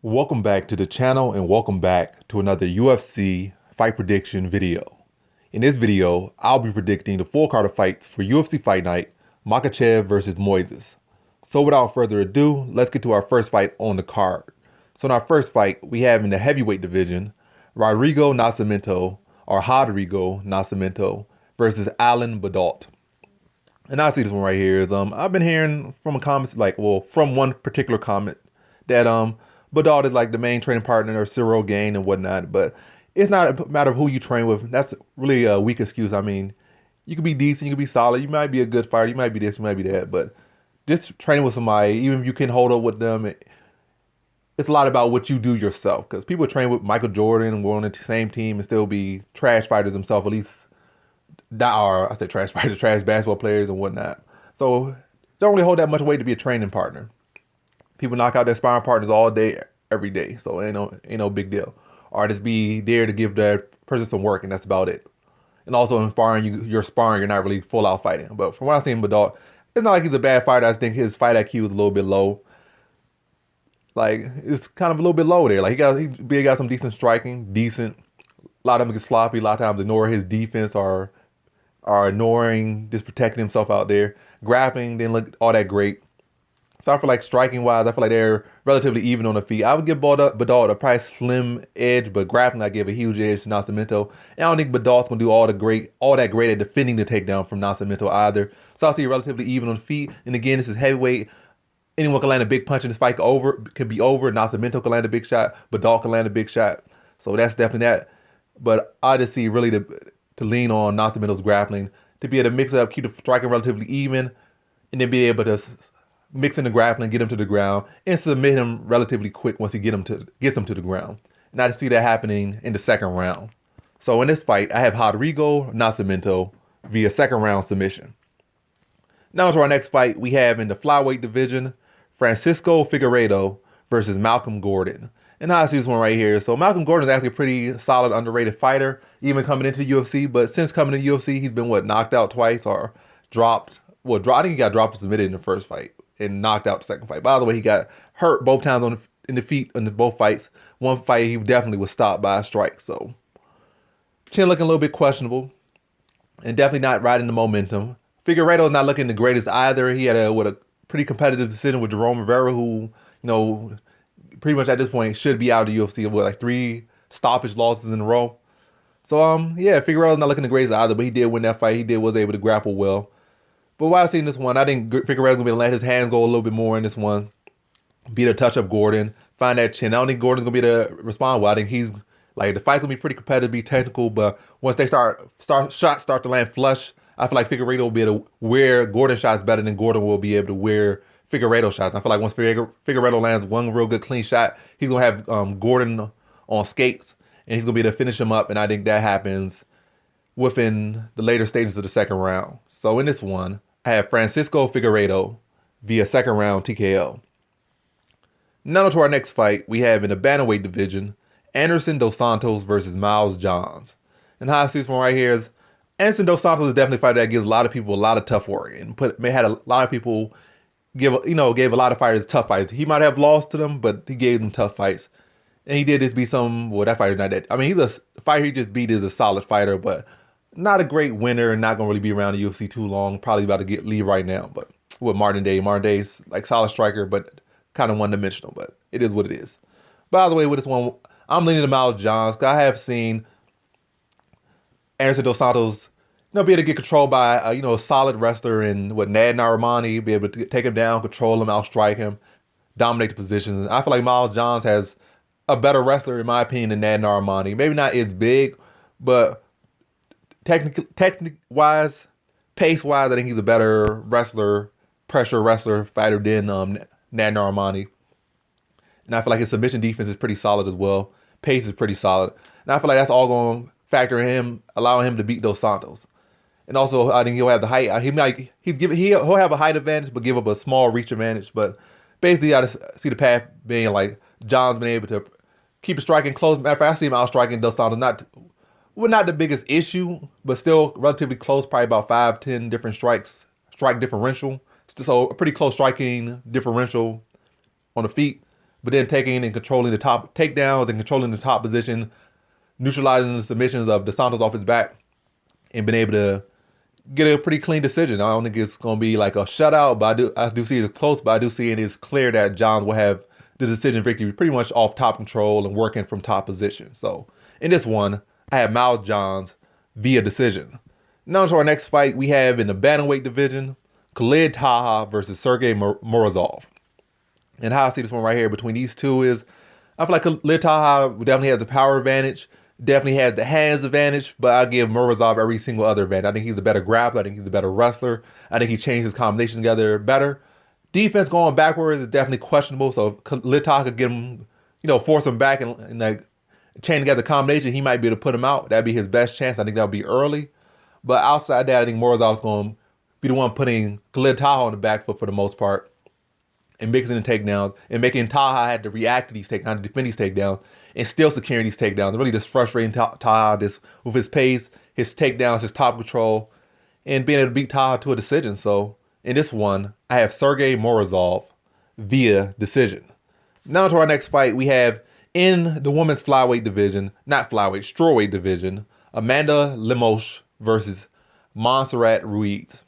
Welcome back to the channel and welcome back to another UFC fight prediction video. In this video, I'll be predicting the full card of fights for UFC Fight Night, Makhachev versus Moises. So without further ado, let's get to our first fight on the card. So in our first fight, we have in the heavyweight division, Nascimento versus Alan Baudot. And I see this one right here is I've been hearing from comments from one particular comment that Baudot is like the main training partner or Cyril Gain and whatnot, but it's not a matter of who you train with. That's really a weak excuse. I mean, you could be decent, you could be solid, you might be a good fighter, you might be this, you might be that, but just training with somebody, even if you can hold up with them, it's a lot about what you do yourself. Because people train with Michael Jordan and were on the same team and still be trash fighters themselves, at least, or I say trash fighters, trash basketball players and whatnot. So don't really hold that much weight to be a training partner. People knock out their sparring partners all day, every day. So ain't no big deal. Or just be there to give that person some work, and that's about it. And also in sparring, you're sparring, you're not really full out fighting. But from what I've seen Baudot, it's not like he's a bad fighter. I just think his fight IQ is a little bit low. Like, it's kind of a little bit low there. Like, he got some decent striking, decent. A lot of them get sloppy. A lot of times ignore his defense or ignoring, just protecting himself out there. Grappling didn't look all that great. So I feel like striking-wise, I feel like they're relatively even on the feet. I would give Baudot a probably slim edge, but grappling I give a huge edge to Nascimento. And I don't think Baudot's gonna do all that great at defending the takedown from Nascimento either. So I see relatively even on the feet. And again, this is heavyweight. Anyone can land a big punch in this fight could be over. Nascimento can land a big shot. Baudot can land a big shot. So that's definitely that. But I just see really to lean on Nascimento's grappling to be able to mix it up, keep the striking relatively even, and then be able to mix in the grappling, get him to the ground, and submit him relatively quick once he gets him to the ground. And I see that happening in the second round. So in this fight, I have Rodrigo Nascimento via second round submission. Now to our next fight, we have in the flyweight division, Francisco Figueiredo versus Malcolm Gordon. And I see this one right here. So Malcolm Gordon is actually a pretty solid, underrated fighter, even coming into the UFC. But since coming to the UFC, he's been knocked out twice or dropped. I think he got dropped and submitted in the first fight and knocked out the second fight. By the way, he got hurt both times in the feet in both fights. One fight, he definitely was stopped by a strike. So chin looking a little bit questionable and definitely not riding the momentum. Figueiredo is not looking the greatest either. He had a pretty competitive decision with Jerome Rivera, who, pretty much at this point should be out of the UFC with like 3 stoppage losses in a row. So, Figueiredo's not looking the greatest either, but he did win that fight. Was able to grapple well. But while I've seen this one, I think Figueiredo's going to be able to let his hands go a little bit more in this one. Beat a touch up Gordon. Find that chin. I don't think Gordon's going to be able to respond well. I think the fight's going to be pretty competitive, be technical, but once they shots start to land flush, I feel like Figueiredo will be able to wear Gordon shots better than Gordon will be able to wear Figueiredo shots. I feel like once Figueiredo lands one real good clean shot, he's going to have Gordon on skates, and he's going to be able to finish him up, and I think that happens within the later stages of the second round. So in this one, I have Francisco Figueiredo via second round TKO. Now to our next fight, we have in the bantamweight division, Anderson dos Santos versus Miles Johns. And how I see this one right here is, Anderson dos Santos is definitely a fighter that gives a lot of people a lot of tough work and had a lot of people gave a lot of fighters tough fights. He might have lost to them, but he gave them tough fights. And he did just be that fighter not that. I mean, he's a fighter he just beat is a solid fighter, but not a great winner and not going to really be around the UFC too long. Probably about to leave right now. But with Martin Day's like solid striker, but kind of one-dimensional. But it is what it is. By the way, with this one, I'm leaning to Miles Johns because I have seen Anderson dos Santos be able to get controlled by a solid wrestler in Nad Narimani, be able to take him down, control him, outstrike him, dominate the positions. I feel like Miles Johns has a better wrestler, in my opinion, than Nad Narimani. Maybe not as big, but technique-wise, pace-wise, I think he's a better wrestler, pressure wrestler, fighter than Nad Narimani. And I feel like his submission defense is pretty solid as well. Pace is pretty solid. And I feel like that's all going to factor in him, allowing him to beat Dos Santos. And also, I think he'll have the height. He'll have a height advantage, but give up a small reach advantage. But basically, I just see the path being like John's been able to keep the striking close. Matter of fact, I see him out striking Dos Santos. Not the biggest issue, but still relatively close, probably about 5-10 different strike differential. So a pretty close striking differential on the feet. but then taking and controlling the top takedowns and controlling the top position, neutralizing the submissions of the Santos off his back, and been able to get a pretty clean decision. I don't think it's going to be like a shutout, but I do see it close, but I do see it is clear that Johns will have the decision victory pretty much off top control and working from top position. So in this one, I have Miles Johns via decision. Now to our next fight, we have in the bantamweight division, Khalid Taha versus Sergey Morozov. And how I see this one right here between these two is, I feel like Khalid Taha definitely has the power advantage, definitely has the hands advantage, but I give Morozov every single other advantage. I think he's a better grappler. I think he's a better wrestler. I think he changed his combination together better. Defense going backwards is definitely questionable, so Khalid Taha could get him, force him back and like chain together the combination. He might be able to put him out. That'd be his best chance. I think that would be early. But outside that, I think Morozov's going to be the one putting Khalid Taha on the back foot for the most part and mixing the takedowns and making Taha had to react to these takedowns, to defend these takedowns, and still securing these takedowns. Really just frustrating Taha with his pace, his takedowns, his top control, and being able to beat Taha to a decision. So in this one, I have Sergey Morozov via decision. Now to our next fight, we have in the women's flyweight division, not flyweight, strawweight division, Amanda Lemos versus Montserrat Ruiz.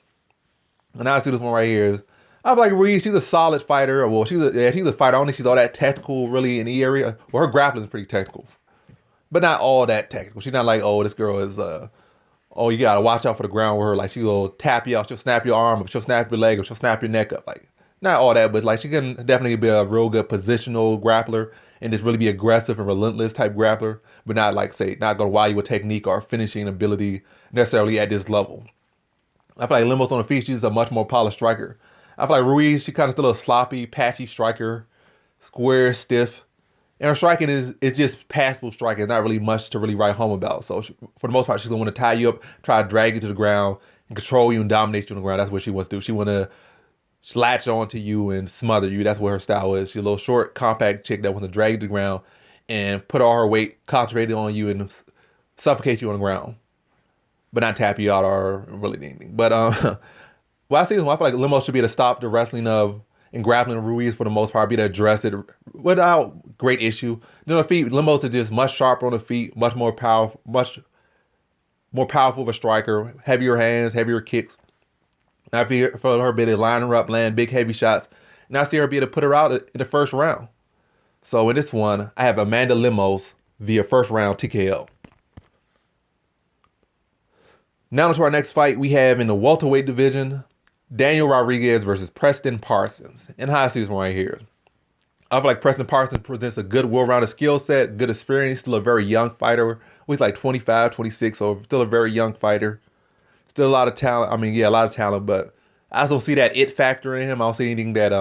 And now I see this one right here. I feel like Ruiz, she's a solid fighter. Well, she's a fighter. I don't think she's all that technical really in the area. Well, her grappling is pretty technical, but not all that technical. She's not like, oh, this girl is, you gotta watch out for the ground with her. Like she'll tap you out, she'll snap your arm up, she'll snap your leg, or she'll snap your neck up. Like not all that, but like she can definitely be a real good positional grappler and just really be aggressive and relentless type grappler, but not like not gonna wow you with technique or finishing ability necessarily at this level. I feel like Lemos on the feet, she's a much more polished striker. I feel like Ruiz, she kind of still a sloppy, patchy striker, square, stiff. And her striking is just passable striking. Not really much to really write home about. So for the most part, she's going to want to tie you up, try to drag you to the ground, and control you and dominate you on the ground. That's what she wants to do. She want to latch onto you and smother you. That's what her style is. She's a little short, compact chick that wants to drag you to the ground and put all her weight concentrated on you and suffocate you on the ground. But not tap you out or really anything. But well, I see this one. I feel like Lemos should be able to stop the wrestling of and grappling of Ruiz for the most part, be able to address it without great issue. Then the feet, Lemos is just much sharper on the feet, much more powerful of a striker, heavier hands, heavier kicks. And I feel for her be able to line her up, land big heavy shots, and I see her be able to put her out in the first round. So in this one, I have Amanda Lemos via first round TKO. Now to our next fight, we have in the welterweight division, Daniel Rodriguez versus Preston Parsons. And how I see this one right here. I feel like Preston Parsons presents a good well-rounded skill set, good experience, still a very young fighter. He's like 25, 26, so still a very young fighter. Still a lot of talent. I mean, yeah, a lot of talent, but I also see that it factor in him. I don't see anything that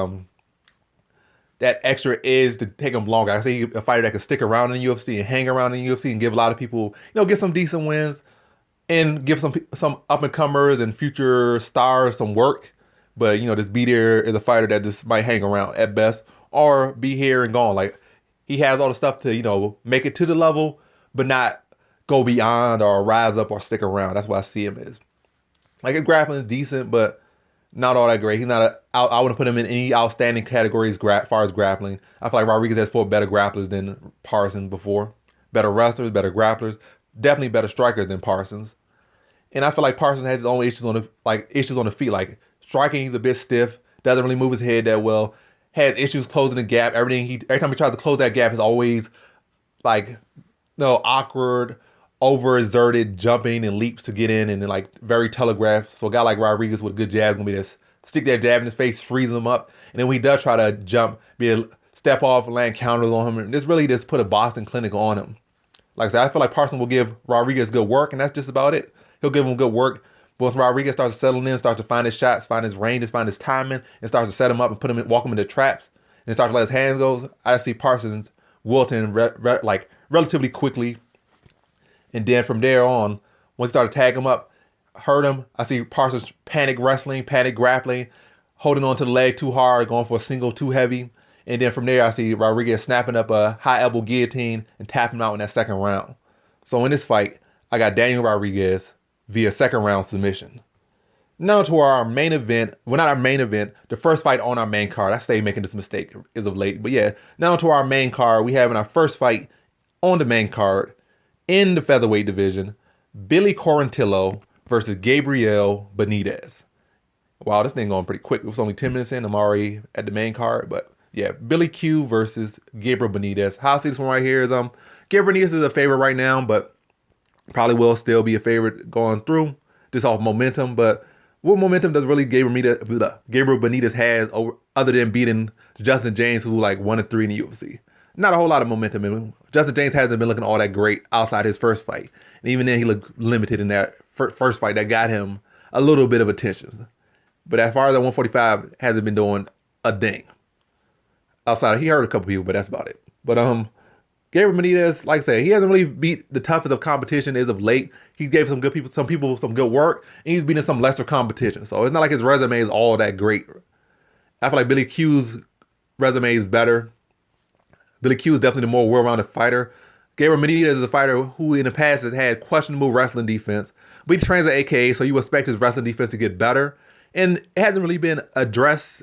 that extra edge to take him longer. I see a fighter that can stick around in the UFC and hang around in the UFC and give a lot of people, get some decent wins. And give some up-and-comers and future stars some work. But, just be there as a fighter that just might hang around at best. Or be here and gone. Like, he has all the stuff to, make it to the level, but not go beyond or rise up or stick around. That's what I see him as. Like, his grappling is decent, but not all that great. He's not I wouldn't put him in any outstanding categories as far as grappling. I feel like Rodriguez has fought better grapplers than Parsons before. Better wrestlers, better grapplers. Definitely better strikers than Parsons. And I feel like Parsons has his own issues on the feet. Like striking, he's a bit stiff, doesn't really move his head that well, has issues closing the gap. Every time he tries to close that gap is always like awkward, overexerted, jumping and leaps to get in and then like very telegraphed. So a guy like Rodriguez with good jabs gonna be to stick that jab in his face, freeze him up. And then when he does try to jump, be able to step off and land counters on him. And this really just put a Boston Clinic on him. Like I said, I feel like Parsons will give Rodriguez good work, and that's just about it. He'll give him good work. But once Rodriguez starts settling in, starts to find his shots, find his ranges, find his timing, and starts to set him up and walk him into traps, and starts to let his hands go, I see Parsons wilting relatively quickly. And then from there on, once he started to tag him up, hurt him, I see Parsons panic wrestling, panic grappling, holding on to the leg too hard, going for a single too heavy. And then from there, I see Rodriguez snapping up a high elbow guillotine and tapping him out in that second round. So in this fight, I got Daniel Rodriguez via second round submission. Now to our main event. Well, not our main event. The first fight on our main card. I stay making this mistake as of late. But yeah, now to our main card. We have in our first fight on the main card in the featherweight division, Billy Qurantillo versus Gabriel Benitez. Wow, this thing going pretty quick. It was only 10 minutes in. I'm already at the main card. But yeah, Billy Q versus Gabriel Benitez. How I see this one right here is Gabriel Benitez is a favorite right now, but probably will still be a favorite going through just off momentum. But what momentum does really Gabriel Benitez has over, other than beating Justin James, who like 1-3 in the UFC? Not a whole lot of momentum. And Justin James hasn't been looking all that great outside his first fight. And even then, he looked limited in that first fight that got him a little bit of attention. But as far as that 145, hasn't been doing a ding. Outside, he hurt a couple people, but that's about it. But Gabriel Benitez, like I said, he hasn't really beat the toughest of competition as of late. He gave some good people some good work, and he's beating some lesser competition. So it's not like his resume is all that great. I feel like Billy Q's resume is better. Billy Q is definitely the more well-rounded fighter. Gabriel Benitez is a fighter who in the past has had questionable wrestling defense, but he trains at AKA, so you expect his wrestling defense to get better. And it hasn't really been addressed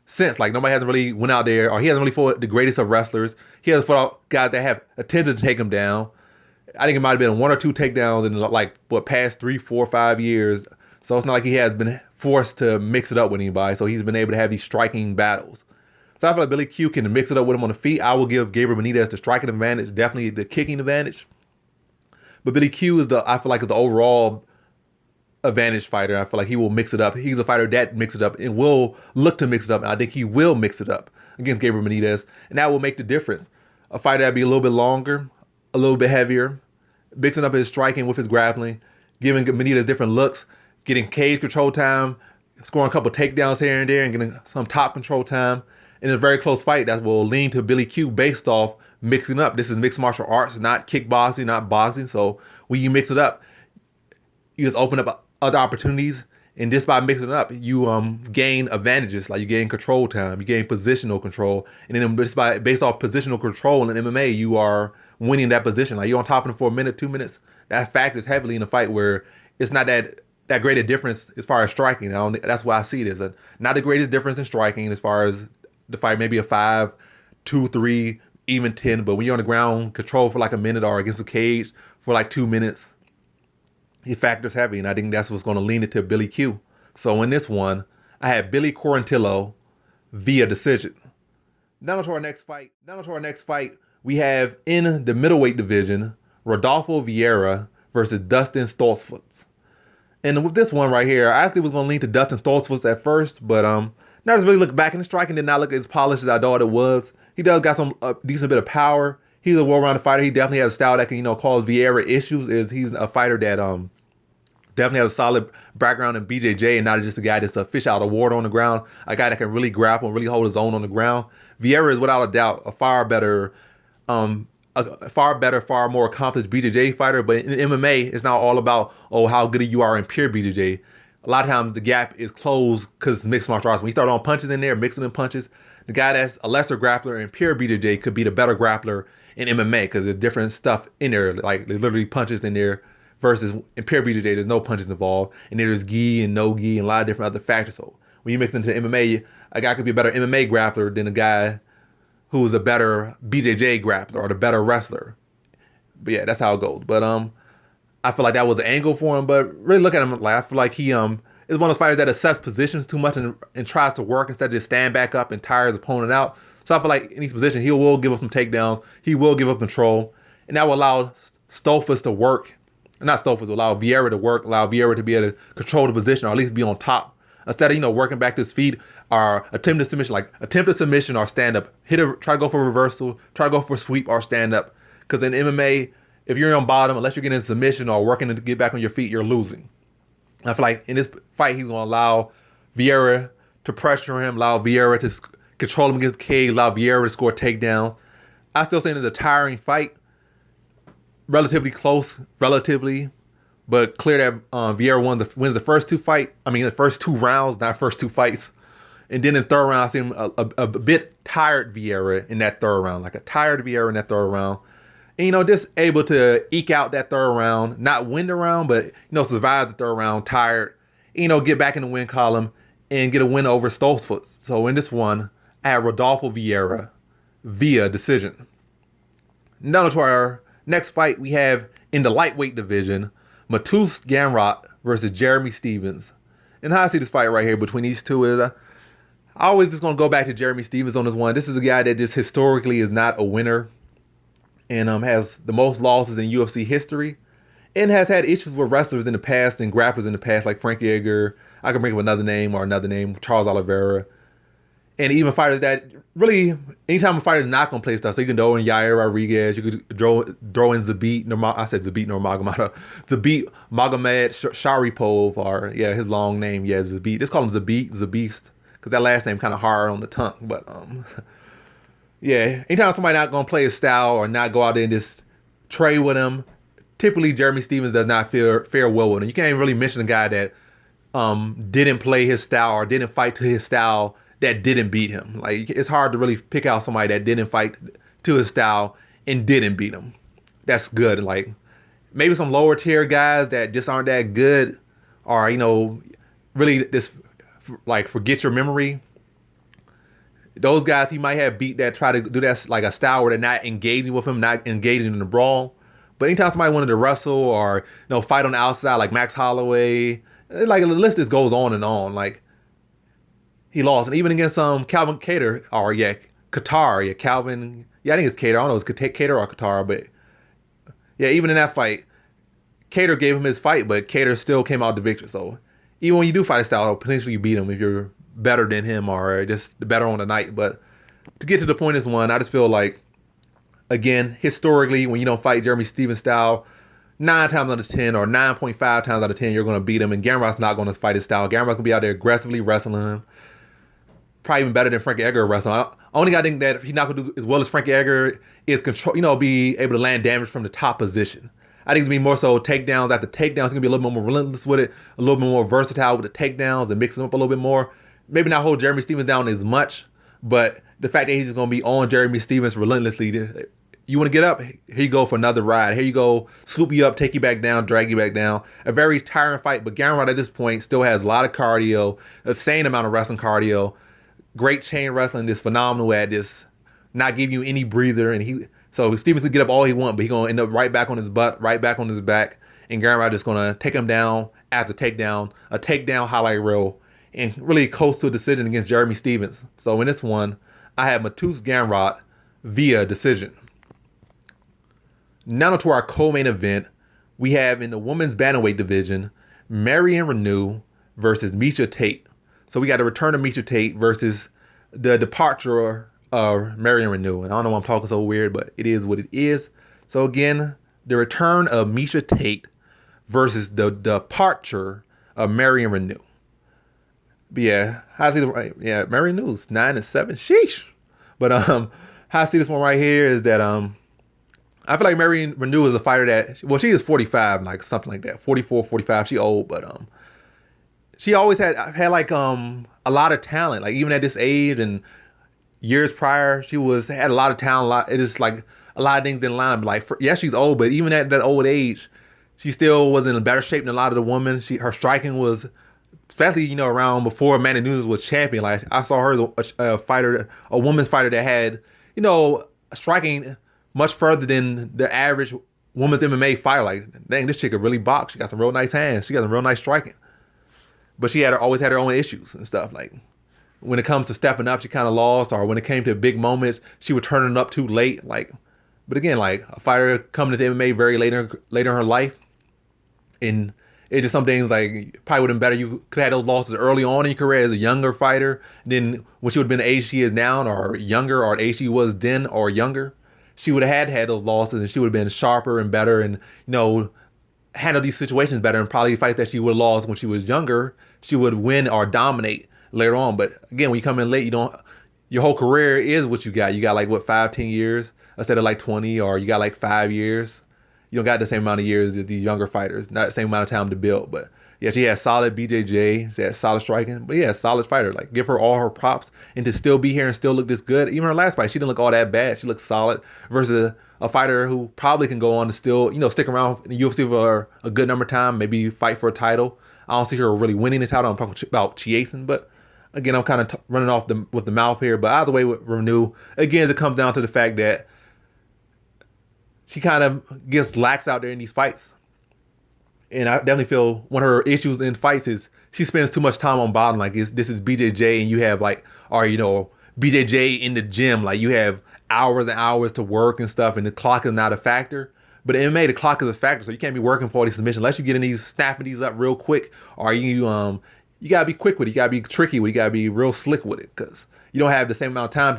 since. Like, nobody hasn't really went out there, or he hasn't really fought the greatest of wrestlers. He hasn't fought out guys that have attempted to take him down. I think it might have been 1 or 2 takedowns in like past 3, 4, 5 years. So it's not like he has been forced to mix it up with anybody. So he's been able to have these striking battles. So I feel like Billy Q can mix it up with him on the feet. I will give Gabriel Benitez the striking advantage, definitely the kicking advantage. But Billy Q is I feel like is the overall advantage fighter. I feel like he will mix it up. He's a fighter that mix it up and will look to mix it up. And I think he will mix it up against Gabriel Benitez. And that will make the difference. A fighter that'd be a little bit longer, a little bit heavier, mixing up his striking with his grappling, giving Benitez different looks, getting cage control time, scoring a couple takedowns here and there, and getting some top control time. In a very close fight that will lean to Billy Q based off mixing up. This is mixed martial arts, not kickboxing, not boxing. So when you mix it up, you just open up other opportunities. And just by mixing it up, you gain advantages. Like you gain control time, you gain positional control. And then based off positional control in MMA, you are winning that position. Like you're on top of them for a minute, 2 minutes. That factors heavily in a fight where it's not that great a difference as far as striking. That's why I see it as not the greatest difference in striking as far as the fight, maybe a 5, 2, 3, even 10. But when you're on the ground, control for like a minute or against a cage for like 2 minutes, it factors heavy. And I think that's what's going to lean it to Billy Q. So in this one, I had Billy Qurantillo via decision. Now to our next fight. We have in the middleweight division, Rodolfo Vieira versus Dustin Stoltzfus. And with this one right here, I actually was going to lean to Dustin Stoltzfus at first, but now just really look back in the striking, did not look as polished as I thought it was. He does got some decent bit of power. He's a well-rounded fighter. He definitely has a style that can, cause Vieira issues. He's a fighter that definitely has a solid background in BJJ and not just a guy that's a fish out of water on the ground. A guy that can really grapple and really hold his own on the ground. Vieira is without a doubt a far more accomplished BJJ fighter. But in MMA, it's not all about how good you are in pure BJJ. A lot of times the gap is closed because it's mixed martial arts. When you start on punches in there, mixing in punches, the guy that's a lesser grappler in pure BJJ could be the better grappler in MMA because there's different stuff in there. Like there's literally punches in there versus in pure BJJ, there's no punches involved. And there's gi and no gi and a lot of different other factors. So when you mix into MMA, a guy could be a better MMA grappler than a guy who's a better BJJ grappler or the better wrestler. But yeah, that's how it goes. But I feel like that was the angle for him, but really look at him, like I feel like he is one of those fighters that accepts positions too much and tries to work instead of just stand back up and tire his opponent out. So I feel like in each position, he will give up some takedowns, he will give up control, and that will allow Stoltzfus to work. Not Stoltzfus, will allow Vieira to work, allow Vieira to be able to control the position or at least be on top. Instead of, working back to his feet or attempted submission or stand up. Try to go for a reversal, try to go for a sweep or stand up. Because in MMA, if you're on bottom, unless you're getting in submission or working to get back on your feet, you're losing. I feel like in this fight, he's going to allow Vieira to pressure him, allow Vieira to control him against the cage, allow Vieira to score takedowns. I still think it's a tiring fight. Relatively close, but clear that Vieira wins the first 2 fights. I mean, the first 2 rounds, not first 2 fights. And then in the third round, I see him a bit tired Vieira in that third round, like a tired Vieira in that third round. And, just able to eke out that third round, not win the round, but, survive the third round tired get back in the win column and get a win over Stoltzfus. So in this one, I have Rodolfo Vieira via decision. Now to our next fight, we have in the lightweight division, Makhachev Gamrot versus Jeremy Stephens. And how I see this fight right here between these two is, I always just going to go back to Jeremy Stephens on this one. This is a guy that just historically is not a winner and has the most losses in UFC history and has had issues with wrestlers in the past and grapplers in the past, like Frankie Edgar. I can bring up another name, Charles Oliveira. And even fighters that really, anytime a fighter's not going to play stuff, so you can throw in Yair Rodriguez, you could throw in Zabit Nurmagomedov, Zabit Magomed Sharipov, or his long name, Zabit. Just call him Zabist, because that last name kind of hard on the tongue. But anytime somebody not going to play his style or not go out there and just trade with him, typically Jeremy Stephens does not fare well with him. You can't even really mention a guy that didn't play his style or didn't fight to his style that didn't beat him. Like, it's hard to really pick out somebody that didn't fight to his style and didn't beat him. That's good. Like, maybe some lower tier guys that just aren't that good, or really just like forget your memory. Those guys he might have beat that try to do that like a style where they're not engaging with him, not engaging in the brawl. But anytime somebody wanted to wrestle or fight on the outside, like Max Holloway, like the list just goes on and on. Like, he lost, and even against Calvin Kattar, or Qatar, Calvin, I think it's Kattar. I don't know if it's Kattar or Qatar, but even in that fight, Kattar gave him his fight, but Kattar still came out the victor. So even when you do fight a style, potentially you beat him if you're better than him or just better on the night. But to get to the point of this one, I just feel like, again, historically, when you don't fight Jeremy Stephens style, 9 times out of 10 or 9.5 times out of 10, you're going to beat him, and Gamrot's not going to fight his style. Gamrot's going to be out there aggressively wrestling him. Probably even better than Frankie Edgar wrestling. Only I think that he's not going to do as well as Frankie Edgar is control, be able to land damage from the top position. I think it's going to be more so takedowns after takedowns. He's going to be a little bit more relentless with it, a little bit more versatile with the takedowns and mix them up a little bit more. Maybe not hold Jeremy Stephens down as much, but the fact that he's going to be on Jeremy Stephens relentlessly, you want to get up, here you go for another ride. Here you go, swoop you up, take you back down, drag you back down. A very tiring fight, but Gamrot at this point still has a lot of cardio, a insane amount of wrestling cardio. Great chain wrestling, just phenomenal at this, not giving you any breather. And so Stephens can get up all he wants, but he's going to end up right back on his butt, right back on his back. And Gamrot just going to take him down after takedown, a takedown highlight reel, and really coast to a decision against Jeremy Stephens. So in this one, I have Makhachev Gamrot via decision. Now to our co-main event, we have in the women's bantamweight division, Marion Reneau versus Miesha Tate. So we got a return of Miesha Tate versus the departure of Marion Reneau. And I don't know why I'm talking so weird, but it is what it is. So again, the return of Miesha Tate versus the departure of Marion Reneau. But how's it? Marion Reneau's 9-7. Sheesh. But how I see this one right here is that I feel like Marion Reneau is a fighter that, she is 45, like something like that, 44, 45. She old, but she always had like a lot of talent. Like, even at this age and years prior, she had a lot of talent. It is like a lot of things didn't line up. Like, she's old, but even at that old age, she still was in a better shape than a lot of the women. Her striking was, especially around before Amanda Nunes was champion. Like, I saw her as a woman's fighter that had striking much further than the average women's MMA fighter. Like, dang, this chick could really box. She got some real nice hands. She got some real nice striking. But she always had her own issues and stuff. Like, when it comes to stepping up, she kind of lost. Or when it came to big moments, she would turn it up too late. Like, but again, like a fighter coming to MMA very later in her life, and it's just some things like probably would have been better. You could have had those losses early on in your career as a younger fighter. Then when she would have been the age she is now, or younger, or the age she was then, or younger, she would have had those losses, and she would have been sharper and better, and handle these situations better. And probably fights that she would have lost when she was younger, she would win or dominate later on. But again, when you come in late, your whole career is what you got. You got like 5-10 years instead of like 20, or you got like 5 years. You don't got the same amount of years as these younger fighters, not the same amount of time to build. But she had solid BJJ, she had solid striking, but solid fighter. Like, give her all her props, and to still be here and still look this good. Even her last fight, she didn't look all that bad. She looked solid versus a fighter who probably can go on to still, stick around in the UFC for a good number of time, maybe fight for a title. I don't see her really winning the title. I'm talking about chasing, but again, I'm kind of running off with the mouth here. But either way, with Reneau, again, it comes down to the fact that she kind of gets lax out there in these fights. And I definitely feel one of her issues in fights is she spends too much time on bottom. Like this is BJJ, and you have like, or BJJ in the gym. Like you have hours and hours to work and stuff, and the clock is not a factor. But in MMA, the clock is a factor, so you can't be working for these submissions unless you get in these, snapping these up real quick, or you gotta be quick with it. You gotta be tricky with it. You gotta be real slick with it, because you don't have the same amount of time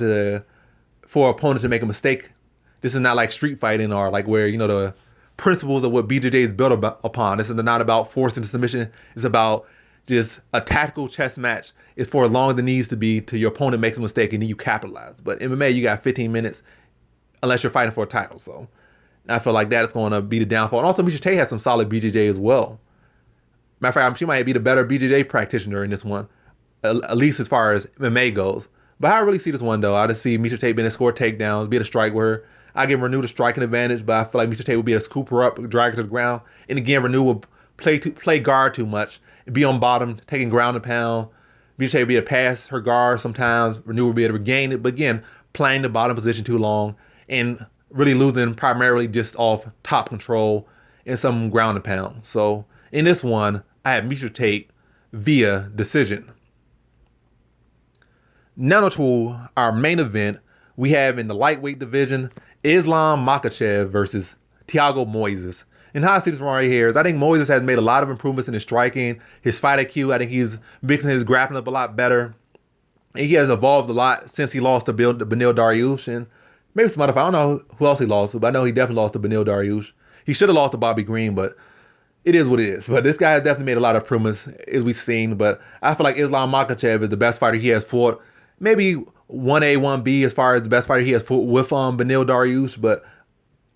for an opponent to make a mistake. This is not like street fighting or like where the principles of what BJJ is built upon. This is not about forcing the submission. It's about just a tactical chess match. It's for as long as it needs to be till your opponent makes a mistake and then you capitalize. But MMA, you got 15 minutes unless you're fighting for a title. So I feel like that's going to be the downfall. And also, Miesha Tate has some solid BJJ as well. Matter of fact, she might be the better BJJ practitioner in this one, at least as far as MMA goes. But I really see this one, though. I just see Miesha Tate being able to score takedowns, be able to strike with her. I give Reneau the striking advantage, but I feel like Miesha Tate will be able to scoop her up, drag her to the ground. And again, Reneau will play guard too much, be on bottom, taking ground and pound. Miesha Tate will be able to pass her guard sometimes. Reneau will be able to regain it, but again, playing the bottom position too long and really losing primarily just off top control and some ground and pound. So in this one, I have Miesha Tate via decision. Now to our main event, we have in the lightweight division, Islam Makhachev versus Thiago Moises. And how I see this one right here is I think Moises has made a lot of improvements in his striking, his fight IQ. I think he's mixing his grappling up a lot better. And he has evolved a lot since he lost to Beneil Dariush and maybe some other fight. I don't know who else he lost to, but I know he definitely lost to Beneil Dariush. He should have lost to Bobby Green, but it is what it is. But this guy has definitely made a lot of improvements, as we've seen. But I feel like Islam Makhachev is the best fighter he has fought. Maybe 1A, 1B as far as the best fighter he has fought with Beneil Dariush, but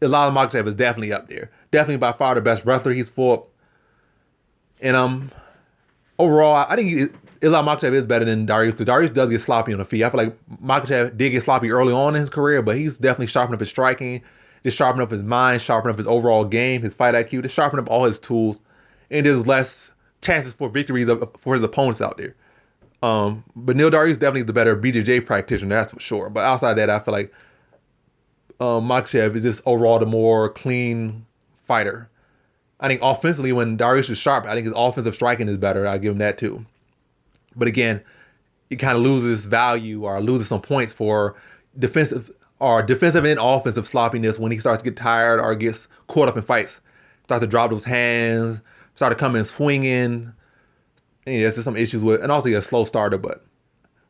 Islam Makhachev is definitely up there. Definitely by far the best wrestler he's fought. And overall, I think Islam Makhachev is better than Dariush, because Dariush does get sloppy on the feet. I feel like Makhachev did get sloppy early on in his career, but he's definitely sharpened up his striking, just sharpened up his mind, sharpened up his overall game, his fight IQ, just sharpened up all his tools, and there's less chances for victories for his opponents out there. But Beneil Dariush is definitely the better BJJ practitioner, that's for sure. But outside that, I feel like Makhachev is just overall the more clean fighter. I think offensively, when Dariush is sharp, I think his offensive striking is better. I'll give him that too. But again, it kind of loses value or loses some points for defensive and offensive sloppiness when he starts to get tired or gets caught up in fights. Starts to drop those hands, start to come in swinging. And there's just some issues with, and also he's a slow starter, but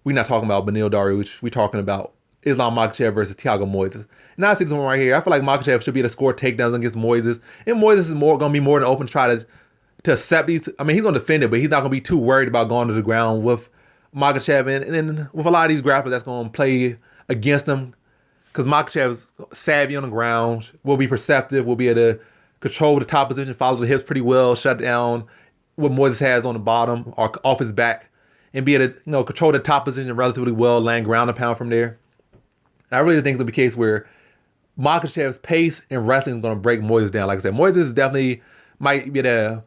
we're not talking about Beneil Dariush. We're talking about Islam Makhachev versus Thiago Moises. And I see this one right here. I feel like Makhachev should be able to score takedowns against Moises. And Moises is going to be more than open to try to accept these. I mean, he's going to defend it, but he's not going to be too worried about going to the ground with Makhachev. And then with a lot of these grapplers, that's going to play against him, because Makhachev's savvy on the ground, will be perceptive, will be able to control the top position, follow the hips pretty well, shut down what Moises has on the bottom or off his back, and be able to control the top position relatively well, land ground and pound from there. And I really think it'll be a case where Makhachev's pace and wrestling is going to break Moises down. Like I said, Moises definitely might be able to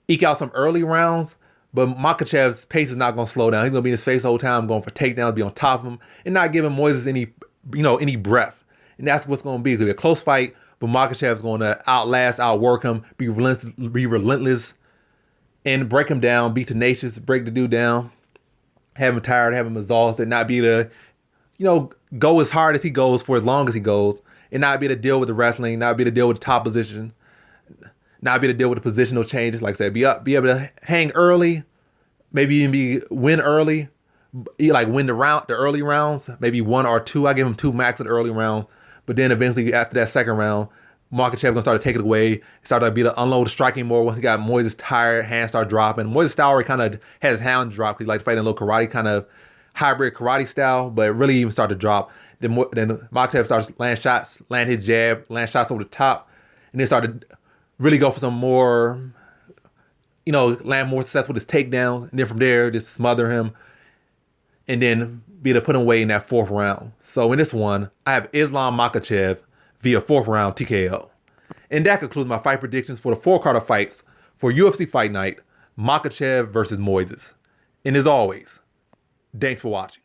eke out some early rounds, but Makhachev's pace is not going to slow down. He's going to be in his face the whole time, going for takedowns, be on top of him, and not giving Moises any breath. And that's what's going to be. It's going to be a close fight, but Makhachev's going to outwork him, be relentless, and break him down, be tenacious, break the dude down, have him tired, have him exhausted, not be able to, go as hard as he goes for as long as he goes, and not be able to deal with the wrestling, not be able to deal with the top position, not be able to deal with the positional changes. Like I said, be able to hang early, maybe even win early, win the early rounds, maybe 1 or 2. I give him 2 max in the early round, but then eventually after that second round, Makhachev gonna start to take it away, start to be able to unload the striking more once he got Moises tired, hands start dropping. Moises' style already kind of has his hand dropped. He likes fighting a little karate, kind of hybrid karate style, but it really even start to drop. Then Makhachev starts land shots, land his jab, land shots over the top, and then start to really go for some more, land more success with his takedowns, and then from there just smother him, and then be able to put him away in that 4th round. So in this one, I have Islam Makhachev via 4th round TKO. And that concludes my fight predictions for the 4 card of fights for UFC Fight Night, Makhachev versus Moises. And as always, thanks for watching.